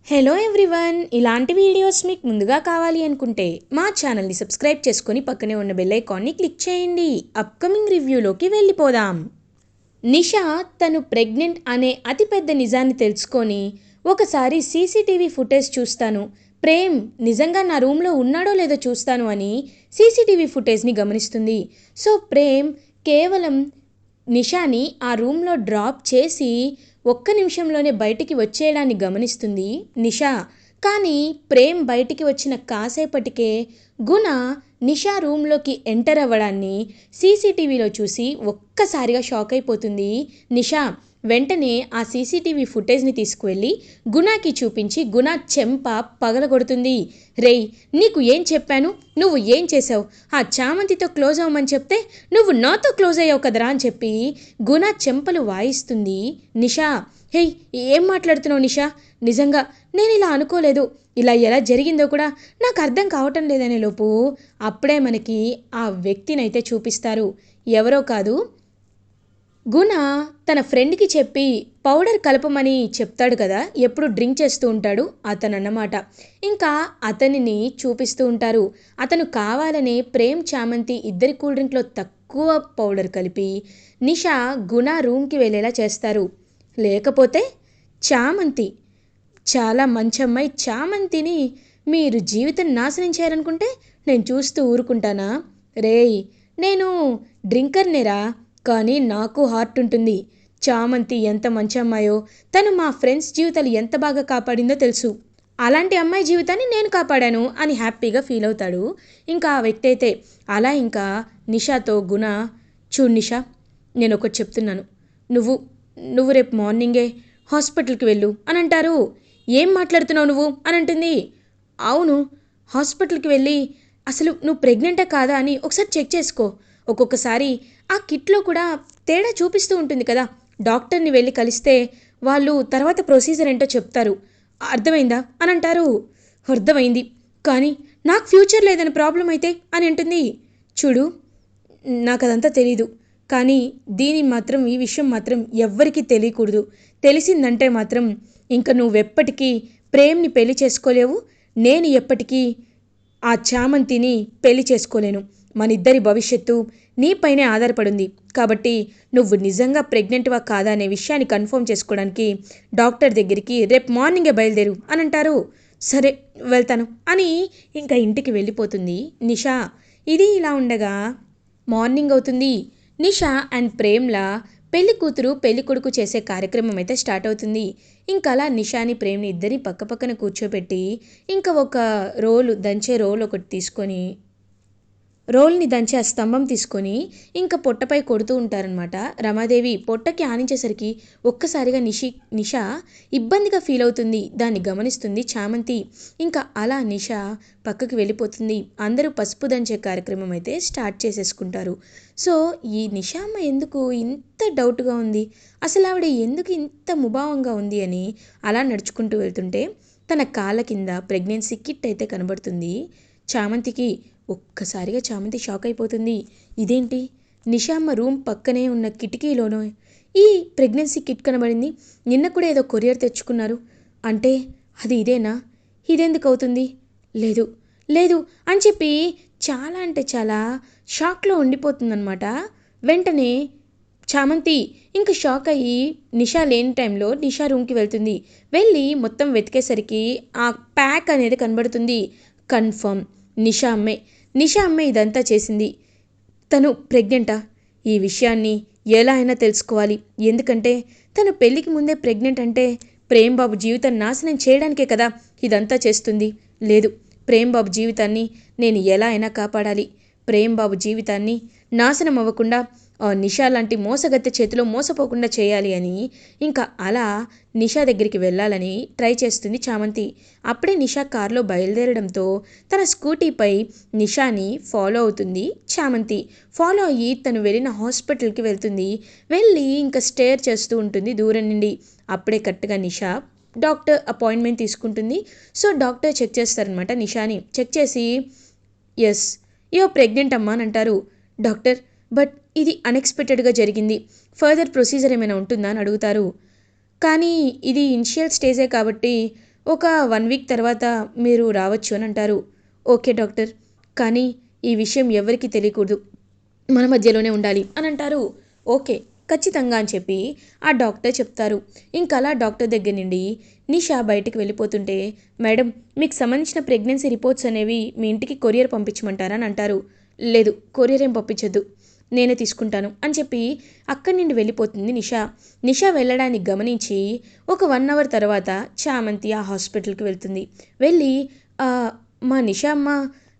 Hello everyone, ఇలాంటి videos మీకు ముందుగా కావాలి అనుకుంటే మా ఛానల్ని సబ్స్క్రైబ్ చేసుకొని పక్కనే ఉన్న బెల్ ఐకాన్ని క్లిక్ చేయండి. అప్కమింగ్ రివ్యూలోకి వెళ్ళిపోదాం. నిషా తను ప్రెగ్నెంట్ అనే అతిపెద్ద నిజాన్ని తెలుసుకొని ఒకసారి సీసీటీవీ ఫుటేజ్ చూస్తాను, ప్రేమ్ నిజంగా నా రూమ్లో ఉన్నాడో లేదో చూస్తాను అని సీసీటీవీ ఫుటేజ్ని గమనిస్తుంది. సో ప్రేమ్ కేవలం నిషాని ఆ రూమ్లో డ్రాప్ చేసి ఒక్క నిమిషంలోనే బయటికి వచ్చేయడాన్ని గమనిస్తుంది నిషా. కానీ ప్రేమ్ బయటికి వచ్చిన కాసేపటికే గుణ నిషా రూమ్లోకి ఎంటర్ అవ్వడాన్ని సీసీటీవీలో చూసి ఒక్కసారిగా షాక్ అయిపోతుంది నిషా. వెంటనే ఆ సీసీటీవీ ఫుటేజ్ని తీసుకువెళ్ళి గుణకి చూపించి గుణ చెంప పగలగొడుతుంది. రేయ్, నీకు ఏం చెప్పాను, నువ్వు ఏం చేసావు? ఆ చామంతితో క్లోజ్ అవ్వమని చెప్తే నువ్వు నాతో క్లోజ్ అయ్యావు కదరా అని చెప్పి గుణ చెంపలు వాయిస్తుంది నిషా. హేయ్, ఏం మాట్లాడుతున్నావు నిషా? నిజంగా నేను ఇలా అనుకోలేదు, ఇలా ఎలా జరిగిందో కూడా నాకు అర్థం కావటం లేదనే లోపు అప్పుడే మనకి ఆ వ్యక్తినైతే చూపిస్తారు. ఎవరో కాదు, గుణ తన ఫ్రెండ్కి చెప్పి పౌడర్ కలపమని చెప్తాడు కదా, ఎప్పుడు డ్రింక్ చేస్తూ ఉంటాడు అతను అన్నమాట. ఇంకా అతనిని చూపిస్తూ ఉంటారు. అతను కావాలనే ప్రేమ్ చామంతి ఇద్దరి కూల్ డ్రింక్లో తక్కువ పౌడర్ కలిపి నిషా గుణ రూమ్కి వెళ్ళేలా చేస్తారు. లేకపోతే చామంతి చాలా మంచి అమ్మాయి చామంతిని మీరు జీవితం నాశనం చేయాలనుకుంటే నేను చూస్తూ ఊరుకుంటానా? రేయ్, నేను డ్రింకర్నేరా, కానీ నాకు హార్ట్ ఉంటుంది. చామంతి ఎంత మంచి అమ్మాయో, తను మా ఫ్రెండ్స్ జీవితాలు ఎంత బాగా కాపాడిందో తెలుసు. అలాంటి అమ్మాయి జీవితాన్ని నేను కాపాడాను అని హ్యాపీగా ఫీల్ అవుతాడు. ఇంకా ఆ వ్యక్తి అయితే అలా ఇంకా నిషాతో గుణ, చూడు నిషా, నేను ఒకటి చెప్తున్నాను, నువ్వు నువ్వు రేపు మార్నింగే హాస్పిటల్కి వెళ్ళు అని అంటారు. ఏం మాట్లాడుతున్నావు నువ్వు అని అంటుంది. అవును, హాస్పిటల్కి వెళ్ళి అసలు నువ్వు ప్రెగ్నెంటా కాదా అని ఒకసారి చెక్ చేసుకో. ఒక్కొక్కసారి ఆ కిట్లో కూడా తేడా చూపిస్తూ ఉంటుంది కదా, డాక్టర్ని వెళ్ళి కలిస్తే వాళ్ళు తర్వాత ప్రొసీజర్ ఏంటో చెప్తారు. అర్థమైందా అని అంటారు. అర్థమైంది, కానీ నాకు ఫ్యూచర్ లేదని ప్రాబ్లం అయితే అని అంటుంది. చూడు, నాకు అదంతా తెలీదు, కానీ ఈ విషయం మాత్రం ఎవ్వరికీ తెలియకూడదు. తెలిసిందంటే మాత్రం ఇంకా నువ్వెప్పటికీ ప్రేమ్ని పెళ్లి చేసుకోలేవు, నేను ఎప్పటికీ ఆ చామంతిని పెళ్లి చేసుకోలేను. మన ఇద్దరి భవిష్యత్తు నీపైనే ఆధారపడింది. కాబట్టి నువ్వు నిజంగా ప్రెగ్నెంట్వా కాదా అనే విషయాన్ని కన్ఫర్మ్ చేసుకోవడానికి డాక్టర్ దగ్గరికి రేపు మార్నింగే బయలుదేరు అని అంటారు. సరే వెళ్తాను అని ఇంకా ఇంటికి వెళ్ళిపోతుంది నిషా. ఇది ఇలా ఉండగా మార్నింగ్ అవుతుంది. నిషా అండ్ ప్రేమ్లా పెళ్లి కూతురు పెళ్లి కొడుకు చేసే కార్యక్రమం అయితే స్టార్ట్ అవుతుంది. ఇంకా అలా నిషాని ప్రేమ్ని ఇద్దరిని పక్కపక్కన కూర్చోబెట్టి ఇంకా ఒక దంచే రోల్ ఒకటి తీసుకొని రోల్ని దంచి ఆ స్తంభం తీసుకొని ఇంకా పొట్టపై కొడుతూ ఉంటారనమాట. రమాదేవి పొట్టకి ఆనించేసరికి ఒక్కసారిగా నిషా ఇబ్బందిగా ఫీల్ అవుతుంది. దాన్ని గమనిస్తుంది చామంతి. ఇంకా అలా నిషా పక్కకి వెళ్ళిపోతుంది. అందరూ పసుపు దంచే కార్యక్రమం అయితే స్టార్ట్ చేసేసుకుంటారు. సో ఈ నిషా అమ్మ ఎందుకు ఇంత డౌట్గా ఉంది, అసలు ఆవిడ ఎందుకు ఇంత ముభావంగా ఉంది అని అలా నడుచుకుంటూ వెళ్తుంటే తన కాళ్ళ కింద ప్రెగ్నెన్సీ కిట్ అయితే కనబడుతుంది చామంతికి. ఒక్కసారిగా చామంతి షాక్ అయిపోతుంది. ఇదేంటి, నిషామ్మ రూమ్ పక్కనే ఉన్న కిటికీలోనో ఈ ప్రెగ్నెన్సీ కిట్ కనబడింది. నిన్న కూడా ఏదో కొరియర్ తెచ్చుకున్నారు అంటే అది ఇదేనా? ఇదెందుకు అవుతుంది? లేదు లేదు అని చెప్పి చాలా అంటే చాలా షాక్లో ఉండిపోతుందన్నమాట. వెంటనే చామంతి ఇంకా షాక్ అయ్యి నిషా లేని టైంలో నిషా రూమ్కి వెళ్తుంది. వెళ్ళి మొత్తం వెతికేసరికి ఆ ప్యాక్ అనేది కనబడుతుంది. కన్ఫర్మ్ నిషా అమ్మే ఇదంతా చేసింది. తను ప్రెగ్నెంటా? ఈ విషయాన్ని ఎలా అయినా తెలుసుకోవాలి. ఎందుకంటే తను పెళ్ళికి ముందే ప్రెగ్నెంట్ అంటే ప్రేమ్ బాబు జీవితం నాశనం చేయడానికే కదా ఇదంతా చేస్తుంది. లేదు, ప్రేమ్ బాబు జీవితాన్ని నేను ఎలా అయినా కాపాడాలి. ప్రేమ్ బాబు జీవితాన్ని నాశనం అవ్వకుండా నిషా లాంటి మోసగత్తె చేతిలో మోసపోకుండా చేయాలి అని ఇంకా అలా నిషా దగ్గరికి వెళ్ళాలని ట్రై చేస్తుంది చామంతి. అప్పుడే నిషా కారులో బయలుదేరడంతో తన స్కూటీపై నిషాని ఫాలో అవుతుంది చామంతి. ఫాలో అయ్యి తను వెళ్ళిన హాస్పిటల్కి వెళ్తుంది. వెళ్ళి ఇంకా స్టేర్ చేస్తూ ఉంటుంది దూరం నుండి. అప్పుడే కరెక్ట్గా నిషా డాక్టర్ అపాయింట్మెంట్ తీసుకుంటుంది. సో డాక్టర్ చెక్ చేస్తారనమాట నిషాని. చెక్ చేసి ఎస్ యో ప్రెగ్నెంట్ అమ్మా అని అంటారు. డాక్టర్, బట్ ఇది అన్ఎక్స్పెక్టెడ్గా జరిగింది, ఫర్దర్ ప్రొసీజర్ ఏమైనా ఉంటుందా అని అడుగుతారు. కానీ ఇది ఇనిషియల్ స్టేజే కాబట్టి ఒక 1 వీక్ తర్వాత మీరు రావచ్చు అని అంటారు. ఓకే డాక్టర్, కానీ ఈ విషయం ఎవరికీ తెలియకూడదు, మన మధ్యలోనే ఉండాలి అని అంటారు. ఓకే, ఖచ్చితంగా అని చెప్పి ఆ డాక్టర్ చెప్తారు. ఇంకలా డాక్టర్ దగ్గర నుండి నిషా బయటికి వెళ్ళిపోతుంటే, మేడం మీకు సంబంధించిన ప్రెగ్నెన్సీ రిపోర్ట్స్ అనేవి మీ ఇంటికి కొరియర్ పంపించమంటారా అని అంటారు. లేదు, కొరియర్ ఏం పంపించద్దు, నేనే తీసుకుంటాను అని చెప్పి అక్కడి నుండి వెళ్ళిపోతుంది నిషా. నిషా వెళ్ళడాన్ని గమనించి ఒక 1 అవర్ తర్వాత చామంతి ఆ హాస్పిటల్కి వెళ్తుంది. వెళ్ళి "ఆ, మా నిషా అమ్మ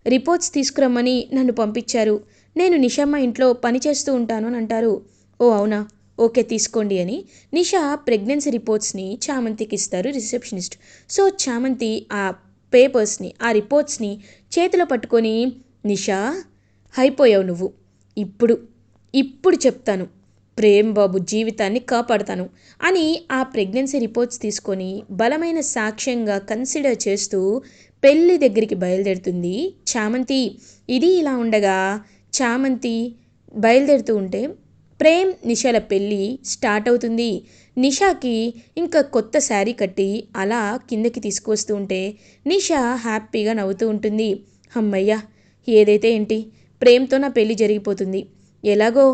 రిపోర్ట్స్ తీసుకురమ్మని నన్ను పంపించారు, నేను నిషమ్మ ఇంట్లో పని చేస్తూ ఉంటాను అని అంటారు. ఓ అవునా, ఓకే తీసుకోండి అని నిషా ప్రెగ్నెన్సీ రిపోర్ట్స్ని చామంతికి ఇస్తారు రిసెప్షనిస్ట్. సో చామంతి ఆ పేపర్స్ని, ఆ రిపోర్ట్స్ని చేతిలో పట్టుకొని, నిషా అయిపోయావు నువ్వు, ఇప్పుడు ఇప్పుడు చెప్తాను, ప్రేమ్ బాబు జీవితాన్ని కాపాడతాను అని ఆ ప్రెగ్నెన్సీ రిపోర్ట్స్ తీసుకొని బలమైన సాక్ష్యంగా కన్సిడర్ చేస్తూ పెళ్ళి దగ్గరికి బయలుదేరుతుంది చామంతి. ఇది ఇలా ఉండగా చామంతి బయలుదేరుతూ ఉంటే ప్రేమ్ నిషాల పెళ్ళి స్టార్ట్ అవుతుంది. నిషాకి ఇంకా కొత్త శారీ కట్టి అలా కిందకి తీసుకువస్తూ ఉంటే నిషా హ్యాపీగా నవ్వుతూ ఉంటుంది. అమ్మయ్య, ఏదైతే ఏంటి, ప్రేమ్తో నా పెళ్ళి జరిగిపోతుంది, ఎలాగో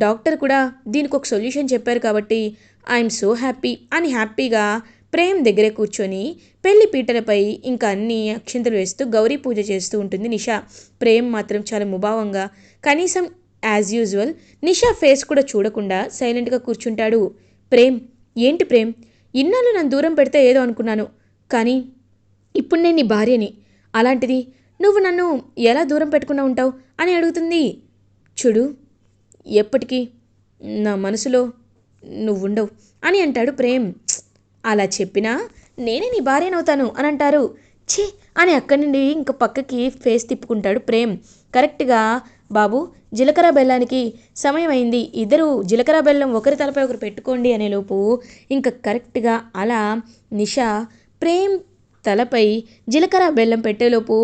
డాక్టర్ కూడా దీనికి ఒక సొల్యూషన్ చెప్పారు కాబట్టి ఐఎమ్ సో హ్యాపీ అని హ్యాపీగా ప్రేమ్ దగ్గరే కూర్చొని పెళ్లి పీటలపై ఇంకా అన్ని అక్షింతలు వేస్తూ గౌరీ పూజ చేస్తూ ఉంటుంది నిషా. ప్రేమ్ మాత్రం చాలా ముభావంగా, కనీసం యాజ్ యూజువల్ నిషా ఫేస్ కూడా చూడకుండా సైలెంట్గా కూర్చుంటాడు. ప్రేమ్, ఏంటి ప్రేమ్, ఇన్నాళ్ళు నన్ను దూరం పెడితే ఏదో అనుకున్నాను, కానీ ఇప్పుడు నేను నీ భార్యని, అలాంటిది నువ్వు నన్ను ఎలా దూరం పెట్టుకున్నా ఉంటావు అని అడుగుతుంది. చూడు, ఎప్పటికీ నా మనసులో నువ్వుండవు అని అంటాడు ప్రేమ్. అలా చెప్పినా నేనే నీ భార్యనవుతాను అని అంటారు. ఛీ అని అక్కడి నుండి ఇంక పక్కకి ఫేస్ తిప్పుకుంటాడు ప్రేమ్. కరెక్ట్గా బాబు జీలకర్ర బెల్లానికి సమయం అయింది, ఇద్దరు జీలకర్ర బెల్లం ఒకరి తలపై ఒకరు పెట్టుకోండి అనేలోపు ఇంకా కరెక్ట్గా అలా నిషా ప్రేమ్ తలపై జీలకర్ర బెల్లం పెట్టేలోపు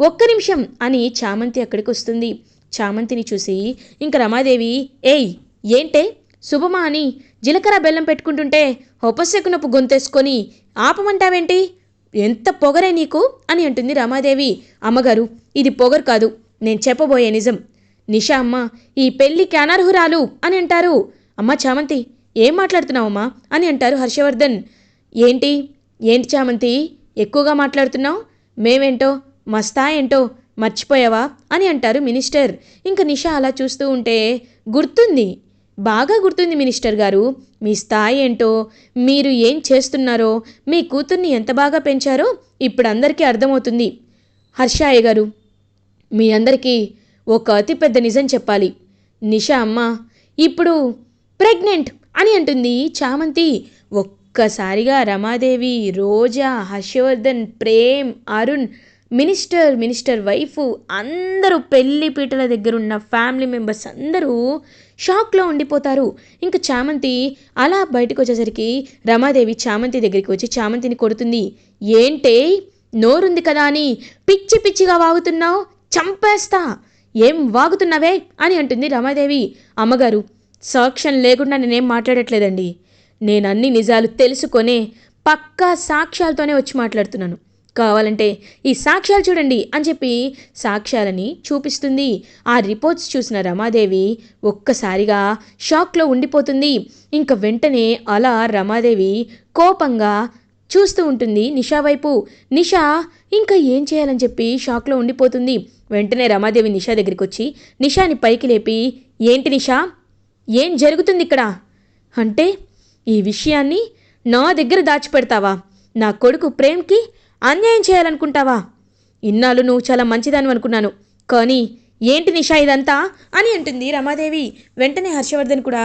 ఒక్క నిమిషం అని చామంతి అక్కడికి వస్తుంది. చామంతిని చూసి ఇంక రమాదేవి, ఏయ్ ఏంటే శుభమా అని జీలకర్ర బెల్లం పెట్టుకుంటుంటే ఉపశకునపు గొంతేసుకొని ఆపమంటావేంటి, ఎంత పొగరే నీకు అని అంటుంది రమాదేవి. అమ్మగారు, ఇది పొగరు కాదు, నేను చెప్పబోయే నిజం. నిషా అమ్మ ఈ పెళ్ళికి అనర్హురాలు అని అంటారు. అమ్మ చామంతి, ఏం మాట్లాడుతున్నావమ్మా అని అంటారు హర్షవర్ధన్. ఏంటి ఏంటి చామంతి ఎక్కువగా మాట్లాడుతున్నావు, మేమేంటో మా స్థాయి ఏంటో మర్చిపోయావా అని అంటారు మినిస్టర్. ఇంక నిషా అలా చూస్తూ ఉంటే గుర్తుంది, బాగా గుర్తుంది మినిస్టర్ గారు, మీ స్థాయి ఏంటో, మీరు ఏం చేస్తున్నారో, మీ కూతుర్ని ఎంత బాగా పెంచారో ఇప్పుడు అందరికీ అర్థమవుతుంది. హర్షాయ్య గారు, మీ అందరికీ ఒక అతిపెద్ద నిజం చెప్పాలి, నిషా అమ్మ ఇప్పుడు ప్రెగ్నెంట్ అని అంటుంది చామంతి. ఒక్కసారిగా రమాదేవి, రోజా, హర్షవర్ధన్, ప్రేమ్, అరుణ్, మినిస్టర్ వైఫ్ అందరూ పెళ్లి పీటల దగ్గర ఉన్న ఫ్యామిలీ మెంబర్స్ అందరూ షాక్లో ఉండిపోతారు. ఇంకా చామంతి అలా బయటకు వచ్చేసరికి రమాదేవి చామంతి దగ్గరికి వచ్చి చామంతిని కొడుతుంది. ఏంటే నోరుంది కదా అని పిచ్చి పిచ్చిగా వాగుతున్నావు, చంపేస్తా, ఏం వాగుతున్నావే అని అంటుంది రమాదేవి. అమ్మగారు, సాక్ష్యం లేకుండా నేనేం మాట్లాడట్లేదండి, నేను అన్ని నిజాలు తెలుసుకొనే పక్కా సాక్ష్యాలతోనే వచ్చి మాట్లాడుతున్నాను, కావాలంటే ఈ సాక్ష్యాలు చూడండి అని చెప్పి సాక్ష్యాలని చూపిస్తుంది. ఆ రిపోర్ట్స్ చూసిన రమాదేవి ఒక్కసారిగా షాక్లో ఉండిపోతుంది. ఇంక వెంటనే అలా రమాదేవి కోపంగా చూస్తూ ఉంటుంది నిషా వైపు. నిషా ఇంకా ఏం చేయాలని చెప్పి షాక్లో ఉండిపోతుంది. వెంటనే రమాదేవి నిషా దగ్గరికి వచ్చి నిషాని పైకి లేపి, ఏంటి నిషా, ఏం జరుగుతుంది ఇక్కడ అంటే, ఈ విషయాన్ని నా దగ్గర దాచిపెడతావా, నా కొడుకు ప్రేమ్కి అన్యాయం చేయాలనుకుంటావా, ఇన్నాళ్ళు నువ్వు చాలా మంచిదాన్ని అనుకున్నాను, కానీ ఏంటి నిషా ఇదంతా అని అంటుంది రమాదేవి. వెంటనే హర్షవర్ధన్ కూడా,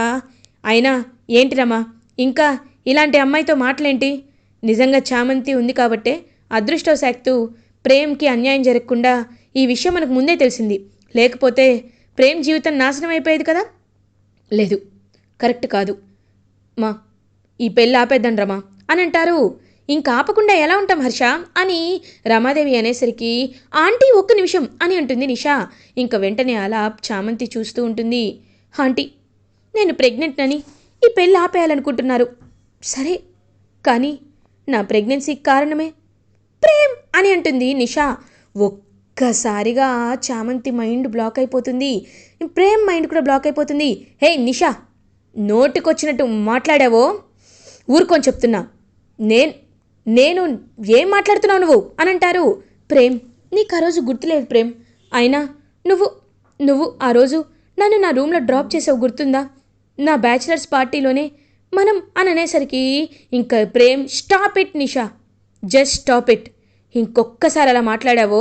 అయినా ఏంటి రమా, ఇంకా ఇలాంటి అమ్మాయితో మాటలేంటి, నిజంగా చామంతి ఉంది కాబట్టే అదృష్టవశాత్తు ప్రేమ్కి అన్యాయం జరగకుండా ఈ విషయం మనకు ముందే తెలిసింది, లేకపోతే ప్రేమ్ జీవితం నాశనం అయిపోయేది కదా. లేదు, కరెక్ట్ కాదు మా, ఈ పెళ్ళి ఆపేద్దాం రమా అని అంటారు. ఇంకా ఆపకుండా ఎలా ఉంటాం హర్ష అని రమాదేవి అనేసరికి, ఆంటీ ఒక్క నిమిషం అని అంటుంది నిషా. ఇంక వెంటనే అలా చామంతి చూస్తూ ఉంటుంది. ఆంటీ, నేను ప్రెగ్నెంట్ అని ఈ పెళ్ళి ఆపేయాలనుకుంటున్నారు, సరే, కానీ నా ప్రెగ్నెన్సీకి కారణమే ప్రేమ్ అని అంటుంది నిషా. ఒక్కసారిగా చామంతి మైండ్ బ్లాక్ అయిపోతుంది, ప్రేమ్ మైండ్ కూడా బ్లాక్ అయిపోతుంది. హే నిషా, నోటికొచ్చినట్టు మాట్లాడావో ఊరుకొని చెప్తున్నా. నేను నేను ఏం మాట్లాడుతున్నావు నువ్వు అని అంటారు. ప్రేమ్, నీకు ఆ రోజు గుర్తులేదు ప్రేమ్. అయినా నువ్వు నువ్వు ఆ రోజు నన్ను నా రూమ్లో డ్రాప్ చేసావు, గుర్తుందా? నా బ్యాచిలర్స్ పార్టీలోనే మనం అని అనేసరికి ఇంకా Prem, stop it Nisha, just stop it. ఇంకొక్కసారి అలా మాట్లాడావో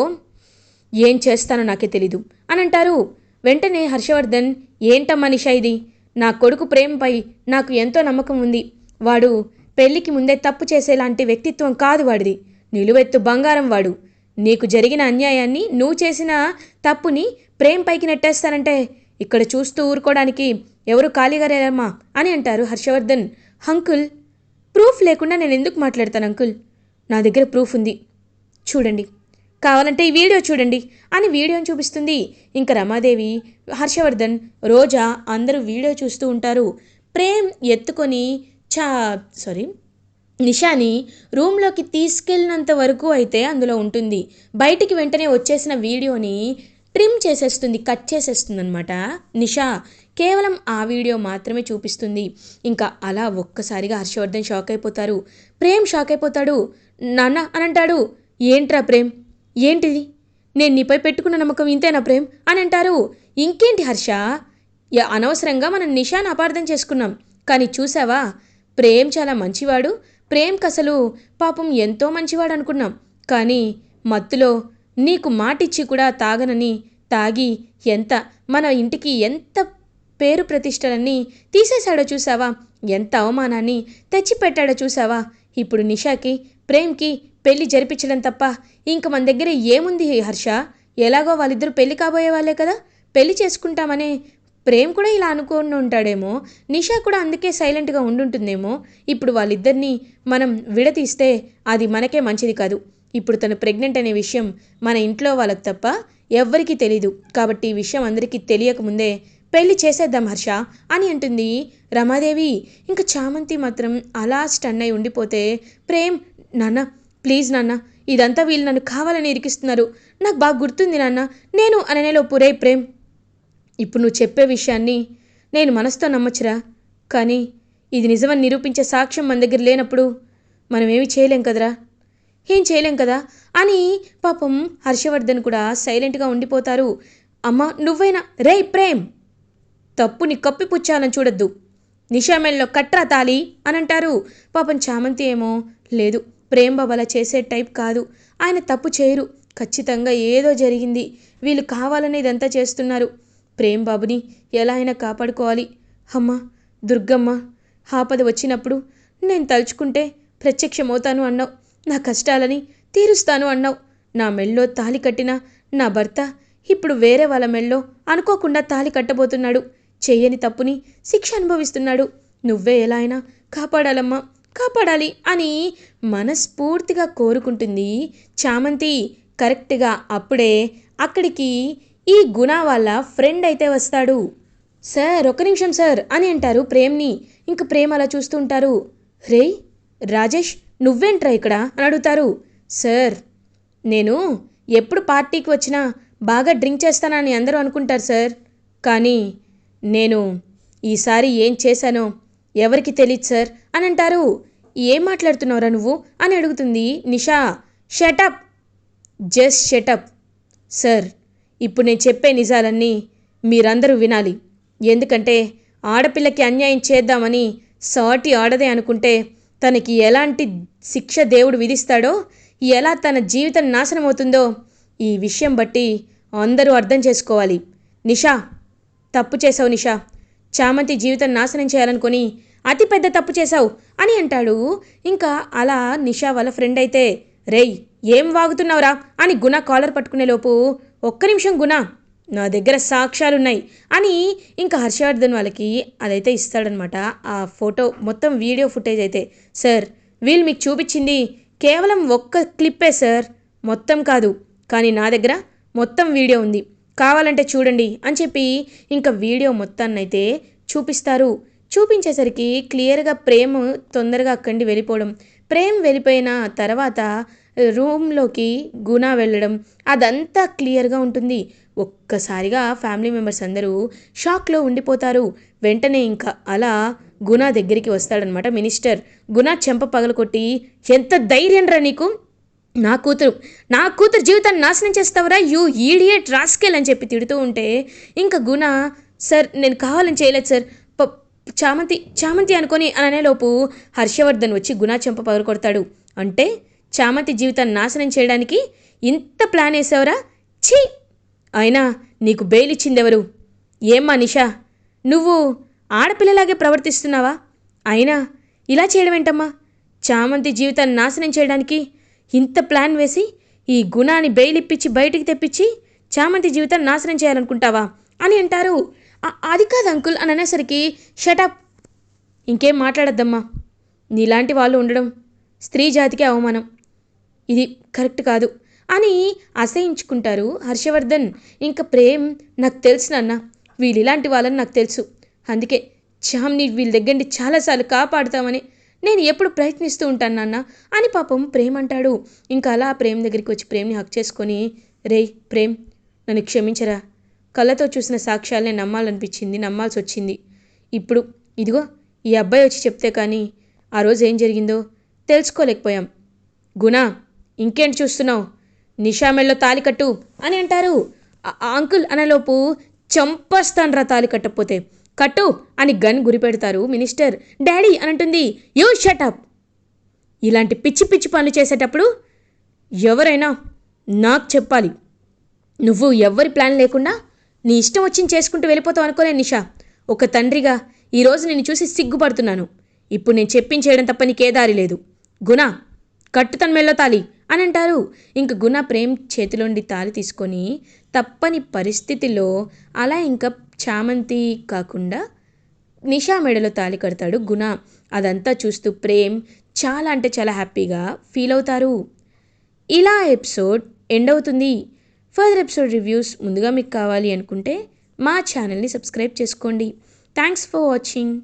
ఏం చేస్తానో నాకే తెలీదు అని అంటారు. వెంటనే హర్షవర్ధన్, ఏంటమ్మా నిషా ఇది? నా కొడుకు ప్రేమపై నాకు ఎంతో నమ్మకం ఉంది. వాడు పెళ్లికి ముందే తప్పు చేసేలాంటి వ్యక్తిత్వం కాదు వాడిది. నిలువెత్తు బంగారం వాడు. నీకు జరిగిన అన్యాయాన్ని, నువ్వు చేసిన తప్పుని ప్రేమ్ పైకి నెట్టేస్తానంటే ఇక్కడ చూస్తూ ఊరుకోవడానికి ఎవరు ఖాళీగా లేరమ్మా అని అంటారు హర్షవర్ధన్. అంకుల్, ప్రూఫ్ లేకుండా నేను ఎందుకు మాట్లాడతాను అంకుల్? నా దగ్గర ప్రూఫ్ ఉంది, చూడండి, కావాలంటే ఈ వీడియో చూడండి అని వీడియోని చూపిస్తుంది. ఇంకా రమాదేవి, హర్షవర్ధన్, రోజా అందరూ వీడియో చూస్తూ ఉంటారు. ప్రేమ్ ఎత్తుకొని నిషాని రూమ్లోకి తీసుకెళ్ళినంత వరకు అయితే అందులో ఉంటుంది. బయటికి వెంటనే వచ్చేసిన వీడియోని ట్రిమ్ చేసేస్తుంది, కట్ చేసేస్తుంది అనమాట నిషా. కేవలం ఆ వీడియో మాత్రమే చూపిస్తుంది. ఇంకా అలా ఒక్కసారిగా హర్షవర్ధన్ షాక్ అయిపోతారు. ప్రేమ్ షాక్ అయిపోతాడు. నాన్న అని అంటాడు. ఏంట్రా ప్రేమ్, ఏంటిది? నేను నీపై పెట్టుకున్న నమ్మకం ఇంతేనా ప్రేమ్ అని అంటారు. ఇంకేంటి హర్ష, అనవసరంగా మనం నిషాను అపార్థం చేసుకున్నాం. కానీ చూసావా, ప్రేమ్ చాలా మంచివాడు. ప్రేమ్కి అసలు పాపం ఎంతో మంచివాడు అనుకున్నాం. కానీ మత్తులో నీకు మాటిచ్చి కూడా తాగనని తాగి మన ఇంటికి ఎంత పేరు ప్రతిష్టలన్నీ తీసేశాడో చూసావా? ఎంత అవమానాన్ని తెచ్చిపెట్టాడో చూసావా? ఇప్పుడు నిషాకి, ప్రేమ్కి పెళ్లి జరిపించడం తప్ప ఇంక మన దగ్గర ఏముంది హర్ష? ఎలాగో వాళ్ళిద్దరూ పెళ్లి కాబోయే వాళ్ళే కదా, పెళ్లి చేసుకుంటామనే ప్రేమ్ కూడా ఇలా అనుకుని ఉంటాడేమో, నిషా కూడా అందుకే సైలెంట్గా ఉండుంటుందేమో. ఇప్పుడు వాళ్ళిద్దరినీ మనం విడతీస్తే అది మనకే మంచిది కాదు. ఇప్పుడు తను ప్రెగ్నెంట్ అనే విషయం మన ఇంట్లో వాళ్ళకి తప్ప ఎవ్వరికీ తెలీదు. కాబట్టి ఈ విషయం అందరికీ తెలియకముందే పెళ్లి చేసేద్దాం హర్ష అని అంటుంది రమాదేవి. ఇంకా చామంతి మాత్రం అలా స్టన్ అయి ఉండిపోతే, ప్రేమ్, నాన్న ప్లీజ్ నాన్న, ఇదంతా వీళ్ళు నన్ను కావాలని ఇరికిస్తున్నారు, నాకు బాగా గుర్తుంది నాన్న, నేను అనేలోపు, రే ప్రేమ్, ఇప్పుడు నువ్వు చెప్పే విషయాన్ని నేను మనసుతో నమ్మొచ్చురా, కానీ ఇది నిజమని నిరూపించే సాక్ష్యం మన దగ్గర లేనప్పుడు మనం ఏమి చేయలేం కదరా, ఏం చేయలేం కదా అని పాపం హర్షవర్ధన్ కూడా సైలెంట్గా ఉండిపోతారు. అమ్మ నువ్వైనా, రే ప్రేమ్, తప్పుని కప్పిపుచ్చాలని చూడొద్దు, నిషామెల్లో కట్రా తాలి అని అంటారు. పాపం చామంతి ఏమో, లేదు ప్రేమ్ బాబు అలా చేసే టైప్ కాదు, ఆయన తప్పు చేయరు, ఖచ్చితంగా ఏదో జరిగింది, వీళ్ళు కావాలని ఇదంతా చేస్తున్నారు, ప్రేమ్ బాబుని ఎలా అయినా కాపాడుకోవాలి. అమ్మ దుర్గమ్మ, ఆపద వచ్చినప్పుడు నేను తలుచుకుంటే ప్రత్యక్షమవుతాను అన్నావు, నా కష్టాలని తీరుస్తాను అన్నావు. నా మెళ్ళో తాళి కట్టిన నా భర్త ఇప్పుడు వేరే వాళ్ళ మెళ్ళో అనుకోకుండా తాళి కట్టబోతున్నాడు, చెయ్యని తప్పుని శిక్ష అనుభవిస్తున్నాడు, నువ్వే ఎలా అయినా కాపాడాలమ్మా, కాపాడాలి అని మనస్ఫూర్తిగా కోరుకుంటుంది చామంతి. కరెక్ట్గా అప్పుడే అక్కడికి ఈ గుణ వాళ్ళ ఫ్రెండ్ అయితే వస్తాడు. సార్ ఒక్క నిమిషం సార్ అని అంటారు ప్రేమ్ని. ఇంక ప్రేమ్ అలా చూస్తూ ఉంటారు. రే రాజేష్, నువ్వేంట్రా ఇక్కడ అని అడుగుతారు. సార్, నేను ఎప్పుడు పార్టీకి వచ్చినా బాగా డ్రింక్ చేస్తానని అందరూ అనుకుంటారు సార్, కానీ నేను ఈసారి ఏం చేశానో ఎవరికి తెలియదు సార్ అని అంటారు. ఏం మాట్లాడుతున్నావురా నువ్వు అని అడుగుతుంది Nisha. Shut up, just shut up. Sir, ఇప్పుడు నేను చెప్పే నిజాలన్నీ మీరందరూ వినాలి. ఎందుకంటే ఆడపిల్లకి అన్యాయం చేద్దామని సాటి ఆడదే అనుకుంటే తనకి ఎలాంటి శిక్ష దేవుడు విధిస్తాడో, ఎలా తన జీవితం నాశనం అవుతుందో ఈ విషయం బట్టి అందరూ అర్థం చేసుకోవాలి. నిషా, తప్పు చేసావు నిషా, చామంతి జీవితం నాశనం చేయాలనుకొని అతిపెద్ద తప్పు చేశావు అని అంటాడు. ఇంకా అలా నిషా వాళ్ళ ఫ్రెండ్ అయితే, రేయ్ ఏం వాగుతున్నావురా అని గుణ కాలర్ పట్టుకునేలోపు, ఒక్క నిమిషం గుణ, నా దగ్గర సాక్ష్యాలున్నాయి అని ఇంకా హర్షవర్ధన్ వాళ్ళకి అదైతే ఇస్తాడనమాట. ఆ ఫోటో మొత్తం వీడియో ఫుటేజ్ అయితే, సార్ వీళ్ళు మీకు చూపించింది కేవలం ఒక్క క్లిప్పే సార్, మొత్తం కాదు, కానీ నా దగ్గర మొత్తం వీడియో ఉంది, కావాలంటే చూడండి అని చెప్పి ఇంకా వీడియో మొత్తాన్నైతే చూపిస్తారు. చూపించేసరికి క్లియర్గా ప్రేమ తొందరగా అక్కడి వెళ్ళిపోవడం, ప్రేమ్ వెళ్ళిపోయిన తర్వాత రూమ్లోకి గుణ వెళ్ళడం అదంతా క్లియర్గా ఉంటుంది. ఒక్కసారిగా ఫ్యామిలీ మెంబర్స్ అందరూ షాక్లో ఉండిపోతారు. వెంటనే ఇంకా అలా గుణ దగ్గరికి వస్తాడనమాట మినిస్టర్. గుణ చెంప పగలకొట్టి, ఎంత ధైర్యం రా నీకు, నా కూతురు జీవితాన్ని నాశనం చేస్తావురా, యూ ఈడియట్ రాస్కెల్ అని చెప్పి తిడుతూ ఉంటే ఇంకా గుణ, సార్ నేను కావాలని చేయలేదు సార్, చామంతి అనుకొని అనేలోపు హర్షవర్ధన్ వచ్చి గుణ చెంప పగలకొడతాడు. అంటే చామంతి జీవితాన్ని నాశనం చేయడానికి ఇంత ప్లాన్ వేసావురా, ఛీ, అయినా నీకు బెయిల్ ఇచ్చిందెవరు? ఏమ్మా నిషా, నువ్వు ఆడపిల్లలాగే ప్రవర్తిస్తున్నావా? అయినా ఇలా చేయడం ఏంటమ్మా? చామంతి జీవితాన్ని నాశనం చేయడానికి ఇంత ప్లాన్ వేసి ఈ గుణాన్ని బెయిల్ ఇప్పించి బయటికి తెప్పించి చామంతి జీవితాన్ని నాశనం చేయాలనుకుంటావా అని అంటారు. అది కాదు అంకుల్ అని అనేసరికి, షటప్, ఇంకేం మాట్లాడద్దమ్మా, నీలాంటి వాళ్ళు ఉండడం స్త్రీ జాతికి అవమానం, ఇది కరెక్ట్ కాదు అని అసహించుకుంటారు హర్షవర్ధన్. ఇంకా ప్రేమ్, నాకు తెలుసు నాన్న, వీళ్ళు ఇలాంటి వాళ్ళని నాకు తెలుసు, అందుకే చామ్ని వీళ్ళ దగ్గర నుండి చాలాసార్లు కాపాడుతామని నేను ఎప్పుడు ప్రయత్నిస్తూ ఉంటాను నాన్న అని పాపం ప్రేమ్ అంటాడు. ఇంకా అలా ప్రేమ్ దగ్గరికి వచ్చి ప్రేమ్ని హక్ చేసుకొని, రేయ్ ప్రేమ్, నన్ను క్షమించరా, కళ్ళతో చూసిన సాక్ష్యాలనే నమ్మాల్సి వచ్చింది. ఇప్పుడు ఇదిగో ఈ అబ్బాయి వచ్చి చెప్తే కానీ ఆ రోజు ఏం జరిగిందో తెలుసుకోలేకపోయాం. గుణ, ఇంకేంటి చూస్తున్నావు, నిషా మెళ్ళో తాలి కట్టు అని అంటారు. అంకుల్ అనేలోపు, చంపేస్తాన్రా తాలి కట్టకపోతే, కట్టు అని గన్ గురిపెడతారు మినిస్టర్. డాడీ అని అంటుంది, యూ షటప్, ఇలాంటి పిచ్చి పిచ్చి పనులు చేసేటప్పుడు ఎవరైనా నాకు చెప్పాలి. నువ్వు ఎవ్వరి ప్లాన్ లేకుండా నీ ఇష్టం వచ్చింది చేసుకుంటూ వెళ్ళిపోతావు అనుకోలే నిషా. ఒక తండ్రిగా ఈరోజు నిన్ను చూసి సిగ్గుపడుతున్నాను. ఇప్పుడు నేను చెప్పించేయడం తప్ప నీకే దారి లేదు. గుణ, కట్టు తన మెళ్ళో తాలి అని అంటారు. ఇంక గుణ ప్రేమ్ చేతిలోండి తాలి తీసుకొని తప్పని పరిస్థితిలో అలా ఇంకా చామంతి కాకుండా నిషా మెడలో తాలి కడతాడు గుణ. అదంతా చూస్తూ ప్రేమ్ చాలా అంటే చాలా హ్యాపీగా ఫీల్ అవుతారు. ఇలా ఎపిసోడ్ ఎండ్ అవుతుంది. ఫర్దర్ ఎపిసోడ్ రివ్యూస్ ముందుగా మీకు కావాలి అనుకుంటే మా ఛానల్ని సబ్స్క్రైబ్ చేసుకోండి. Thanks for watching.